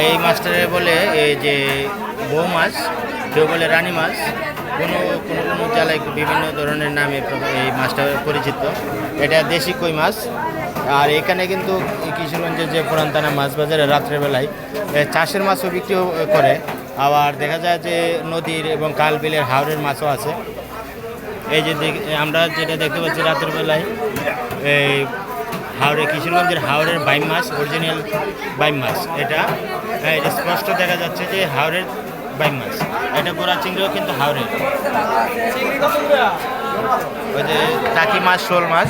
এই মাছটারে বলে এই যে বউ মাছ, কেউ বলে রানী মাছ, কোনো কোনো কোনো জেলায় বিভিন্ন ধরনের নামে এই মাছটা পরিচিত। এটা দেশি কই মাছ। আর এখানে কিন্তু কিশোরগঞ্জের যে পুরান থানা মাছ বাজারে রাত্রেবেলায় চাষের মাছও বিক্রি করে। আবার দেখা যায় যে নদীর এবং খাল বিলের হাওরের মাছও আছে। এই যে আমরা যেটা দেখতে পাচ্ছি রাতের বেলায় এই হাওড়ে, কিশোরগঞ্জের হাওড়ের বাইম মাছ, অরিজিনাল বাইম মাছ এটা। এটা স্পষ্ট দেখা যাচ্ছে যে হাওড়ের বাইম মাছ। এটা গোড়া চিংড়িও কিন্তু হাওড়ের। ওই যে টাকি মাছ, শোল মাছ।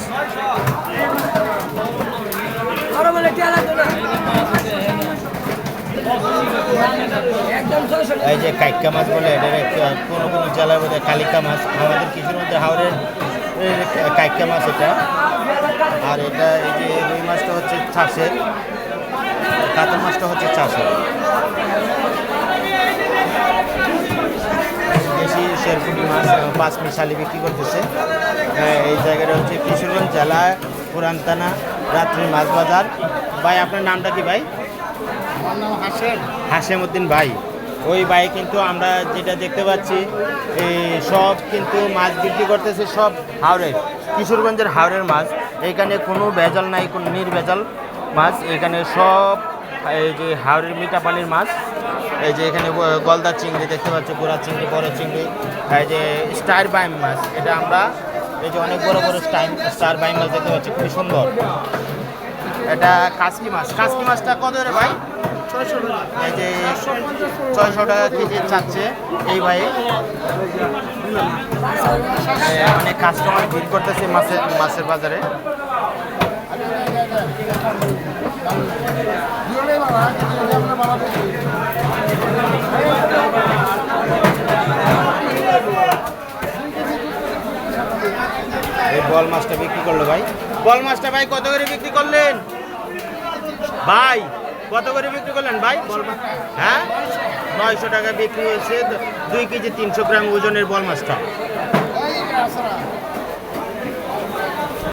এই যে কাইকা মাছ বলে, এটা কোনো কোনো জেলায় বোধ হয় কালিকা মাছ। আমাদের কিশোরগঞ্জের হাওড়ের কাইকা মাছ এটা। আর এটা এই যে রুই মাছটা হচ্ছে চাষের, কাতল মাছটা হচ্ছে চাষের। দেশি শেরপুটি মাছ 5 মিশালি বিক্রি করতেছে। এই জায়গাটা হচ্ছে কিশোরগঞ্জ জেলা পুরান থানা রাত্রি মাছ বাজার। ভাই আপনার নামটা কি ভাই? আমার নাম হাশেম উদ্দিন ভাই। ওই ভাই কিন্তু আমরা যেটা দেখতে পাচ্ছি এই সব কিন্তু মাছ বিক্রি করতেছে, সব হাওড়ের, কিশোরগঞ্জের হাওড়ের মাছ। এইখানে কোনো ভেজাল নাই, কোনো নির্ভেজাল মাছ। এখানে সব এই যে হাওড়ের মিঠা পানির মাছ। এই যে এখানে গলদা চিংড়ি দেখতে পাচ্ছি, গোড়া চিংড়ি, বড় চিংড়ি। এই যে স্টার বাইম মাছ, এটা আমরা এই যে অনেক বড় বড় স্টার বাইম মাছ দেখতে পাচ্ছি, খুবই সুন্দর। এটা কাসকি মাছ। কাসকি মাছটা কত রে ভাই? 600 টাকা। এই যে 600 টাকা কেজি চাচ্ছে এই ভাই। অনেক কাস্টমার ভিড় করতেছে মাছের বাজারে। এই বল মাছটা বিক্রি করলো ভাই। বল মাছটা ভাই কত করে বিক্রি করলেন ভাই? কত করে বিক্রি করলেন ভাই? হ্যাঁ, 900 টাকা বিক্রি হয়েছে। 2 কেজি 300 গ্রাম ওজনের বল মাছটা।